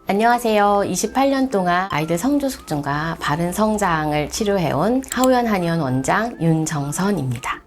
안녕하세요. 28년 동안 아이들 성조숙증과 바른 성장을 치료해온 하우연 한의원 원장 윤정선입니다.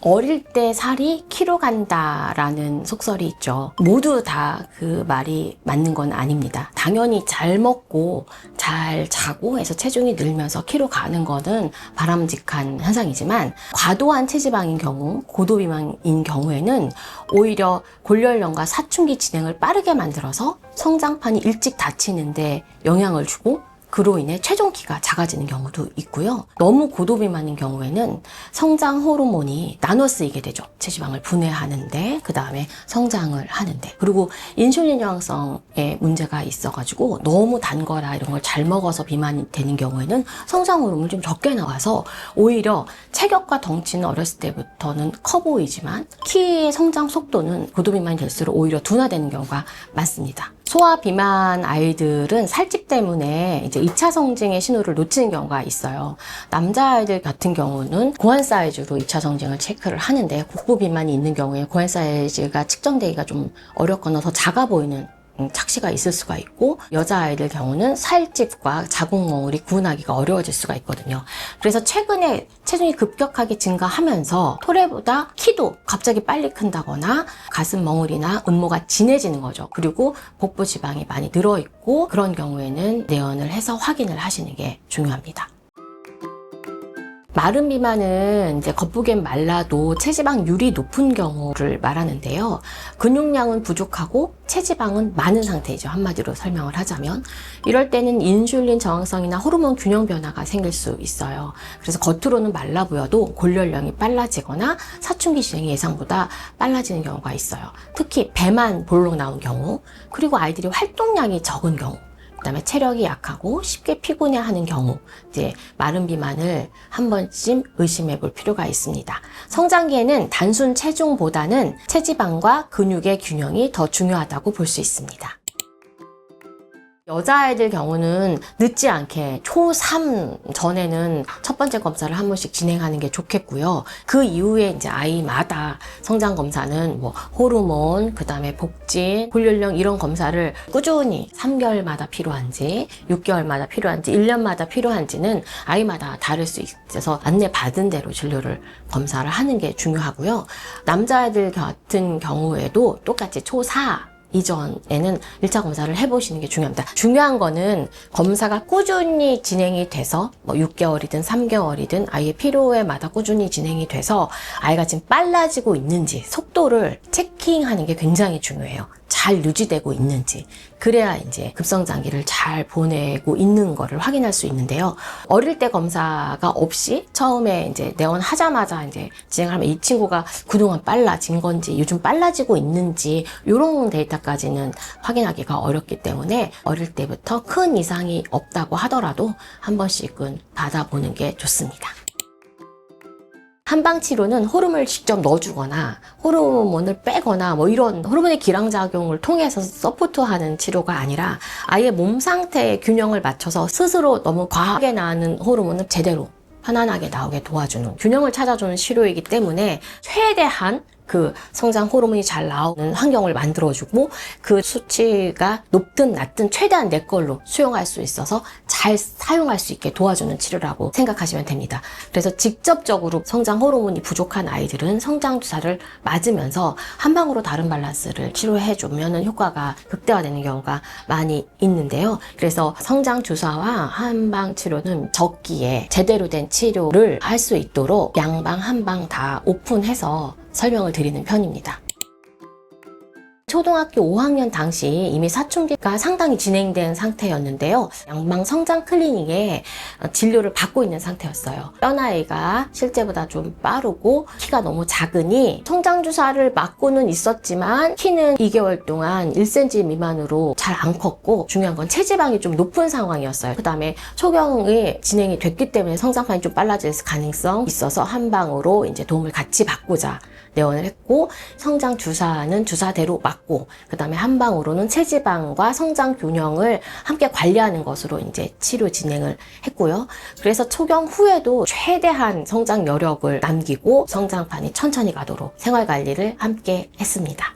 어릴 때 살이 키로 간다라는 속설이 있죠. 모두 다 그 말이 맞는 건 아닙니다. 당연히 잘 먹고 잘 자고 해서 체중이 늘면서 키로 가는 거는 바람직한 현상이지만 과도한 체지방인 경우, 고도비만인 경우에는 오히려 골연령과 사춘기 진행을 빠르게 만들어서 성장판이 일찍 닫히는데 영향을 주고 그로 인해 체중키가 작아지는 경우도 있고요. 너무 고도비만인 경우에는 성장 호르몬이 나눠 쓰이게 되죠. 체지방을 분해하는데, 그 다음에 성장을 하는데. 그리고 인슐린 저항성에 문제가 있어가지고 너무 단 거나 이런 걸 잘 먹어서 비만이 되는 경우에는 성장 호르몬이 좀 적게 나와서 오히려 체격과 덩치는 어렸을 때부터는 커 보이지만 키의 성장 속도는 고도비만이 될수록 오히려 둔화되는 경우가 많습니다. 소아 비만 아이들은 살집 때문에 이제 2차 성징의 신호를 놓치는 경우가 있어요. 남자아이들 같은 경우는 고환 사이즈로 2차 성징을 체크를 하는데 국부 비만이 있는 경우에 고환 사이즈가 측정되기가 좀 어렵거나 더 작아 보이는 착시가 있을 수가 있고, 여자아이들 경우는 살집과 자궁멍울이 구분하기가 어려워질 수가 있거든요. 그래서 최근에 체중이 급격하게 증가하면서 토래보다 키도 갑자기 빨리 큰다거나 가슴 멍울이나 음모가 진해지는 거죠. 그리고 복부 지방이 많이 늘어있고, 그런 경우에는 내원을 해서 확인을 하시는 게 중요합니다. 마른 비만은 이제 겉보기엔 말라도 체지방률이 높은 경우를 말하는데요. 근육량은 부족하고 체지방은 많은 상태이죠. 한마디로 설명을 하자면. 이럴 때는 인슐린 저항성이나 호르몬 균형 변화가 생길 수 있어요. 그래서 겉으로는 말라 보여도 골연령이 빨라지거나 사춘기 진행이 예상보다 빨라지는 경우가 있어요. 특히 배만 볼록 나온 경우, 그리고 아이들이 활동량이 적은 경우, 그다음에 체력이 약하고 쉽게 피곤해하는 경우, 이제 마른 비만을 한 번쯤 의심해 볼 필요가 있습니다. 성장기에는 단순 체중보다는 체지방과 근육의 균형이 더 중요하다고 볼 수 있습니다. 여자아이들 경우는 늦지 않게 초3 전에는 첫 번째 검사를 한 번씩 진행하는 게 좋겠고요. 그 이후에 이제 아이마다 성장 검사는 뭐 호르몬, 그 다음에 복진, 골연령 이런 검사를 꾸준히 3개월마다 필요한지, 6개월마다 필요한지, 1년마다 필요한지는 아이마다 다를 수 있어서 안내받은 대로 진료를 검사를 하는 게 중요하고요. 남자아이들 같은 경우에도 똑같이 초4 이전에는 1차 검사를 해보시는 게 중요합니다. 중요한 거는 검사가 꾸준히 진행이 돼서 뭐 6개월이든 3개월이든 아이의 필요에마다 꾸준히 진행이 돼서 아이가 지금 빨라지고 있는지 속도를 체킹하는 게 굉장히 중요해요. 잘 유지되고 있는지. 그래야 이제 급성장기를 잘 보내고 있는 거를 확인할 수 있는데요. 어릴 때 검사가 없이 처음에 이제 내원하자마자 이제 진행하면 이 친구가 그동안 빨라진 건지 요즘 빨라지고 있는지 이런 데이터까지는 확인하기가 어렵기 때문에 어릴 때부터 큰 이상이 없다고 하더라도 한 번씩은 받아보는 게 좋습니다. 한방치료는 호르몬을 직접 넣어주거나 호르몬을 빼거나 뭐 이런 호르몬의 기량작용을 통해서 서포트하는 치료가 아니라 아예 몸 상태의 균형을 맞춰서 스스로 너무 과하게 나오는 호르몬을 제대로 편안하게 나오게 도와주는, 균형을 찾아주는 치료이기 때문에 최대한 그 성장 호르몬이 잘 나오는 환경을 만들어주고 그 수치가 높든 낮든 최대한 내 걸로 수용할 수 있어서 잘 사용할 수 있게 도와주는 치료라고 생각하시면 됩니다. 그래서 직접적으로 성장 호르몬이 부족한 아이들은 성장 주사를 맞으면서 한 방으로 다른 밸런스를 치료해주면 효과가 극대화되는 경우가 많이 있는데요. 그래서 성장 주사와 한방 치료는 적기에 제대로 된 치료를 할 수 있도록 양방 한방 다 오픈해서 설명을 드리는 편입니다. 초등학교 5학년 당시 이미 사춘기가 상당히 진행된 상태였는데요. 양방 성장 클리닉에 진료를 받고 있는 상태였어요. 뼈나이가 실제보다 좀 빠르고 키가 너무 작으니 성장주사를 맞고는 있었지만 키는 2개월 동안 1cm 미만으로 잘 안 컸고, 중요한 건 체지방이 좀 높은 상황이었어요. 그 다음에 초경이 진행이 됐기 때문에 성장판이 좀 빨라질 가능성이 있어서 한방으로 이제 도움을 같이 받고자 내원을 했고, 성장 주사는 주사대로 맞고, 그 다음에 한방으로는 체지방과 성장 균형을 함께 관리하는 것으로 이제 치료 진행을 했고요. 그래서 초경 후에도 최대한 성장 여력을 남기고 성장판이 천천히 가도록 생활 관리를 함께 했습니다.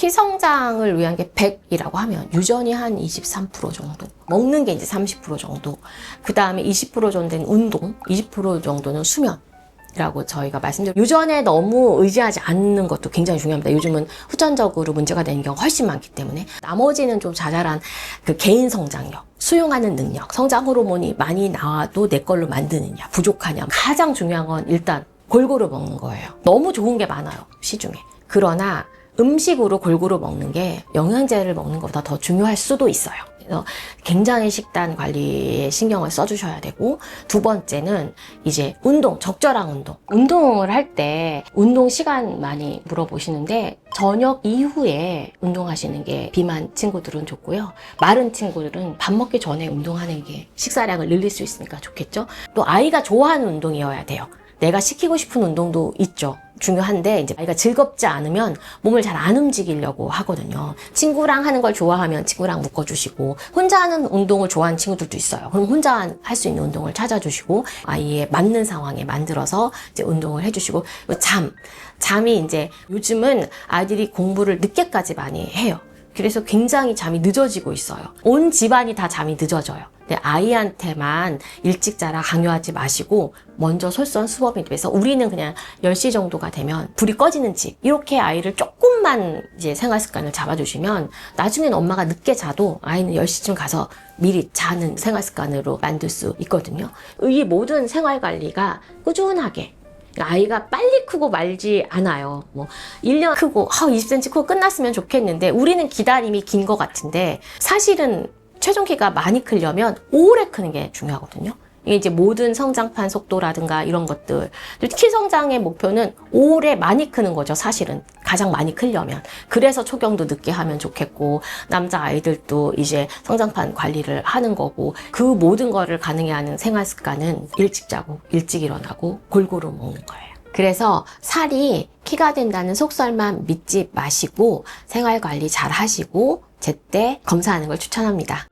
키 성장을 위한 게 100이라고 하면 유전이 한 23% 정도, 먹는 게 이제 30% 정도, 그 다음에 20% 정도 된 운동, 20% 정도는 수면. 라고 저희가 말씀드렸죠. 유전에 너무 의지하지 않는 것도 굉장히 중요합니다. 요즘은 후천적으로 문제가 되는 경우가 훨씬 많기 때문에 나머지는 좀 자잘한 그 개인 성장력, 수용하는 능력, 성장 호르몬이 많이 나와도 내 걸로 만드느냐, 부족하냐. 가장 중요한 건 일단 골고루 먹는 거예요. 너무 좋은 게 많아요, 시중에. 그러나 음식으로 골고루 먹는 게 영양제를 먹는 것보다 더 중요할 수도 있어요. 그래서 굉장히 식단 관리에 신경을 써주셔야 되고, 두 번째는 이제 운동, 적절한 운동. 운동을 할 때 운동 시간 많이 물어보시는데 저녁 이후에 운동하시는 게 비만 친구들은 좋고요. 마른 친구들은 밥 먹기 전에 운동하는 게 식사량을 늘릴 수 있으니까 좋겠죠. 또 아이가 좋아하는 운동이어야 돼요. 내가 시키고 싶은 운동도 있죠. 중요한데 이제 아이가 즐겁지 않으면 몸을 잘 안 움직이려고 하거든요. 친구랑 하는 걸 좋아하면 친구랑 묶어주시고, 혼자 하는 운동을 좋아하는 친구들도 있어요. 그럼 혼자 할 수 있는 운동을 찾아주시고, 아이에 맞는 상황에 만들어서 이제 운동을 해주시고, 잠이 이제 요즘은 아이들이 공부를 늦게까지 많이 해요. 그래서 굉장히 잠이 늦어지고 있어요. 온 집안이 다 잠이 늦어져요. 근데 아이한테만 일찍 자라 강요하지 마시고 먼저 솔선수범해서 우리는 그냥 10시 정도가 되면 불이 꺼지는 집, 이렇게 아이를 조금만 이제 생활 습관을 잡아주시면 나중엔 엄마가 늦게 자도 아이는 10시쯤 가서 미리 자는 생활 습관으로 만들 수 있거든요. 이 모든 생활 관리가 꾸준하게, 아이가 빨리 크고 말지 않아요. 뭐 1년 크고 20cm 크고 끝났으면 좋겠는데 우리는 기다림이 긴 것 같은데, 사실은 체중키가 많이 크려면 오래 크는 게 중요하거든요. 이게 이제 모든 성장판 속도라든가 이런 것들, 키 성장의 목표는 오래 많이 크는 거죠. 사실은 가장 많이 크려면. 그래서 초경도 늦게 하면 좋겠고, 남자 아이들도 이제 성장판 관리를 하는 거고, 그 모든 거를 가능해 하는 생활 습관은 일찍 자고 일찍 일어나고 골고루 먹는 거예요. 그래서 살이 키가 된다는 속설만 믿지 마시고 생활 관리 잘 하시고 제때 검사하는 걸 추천합니다.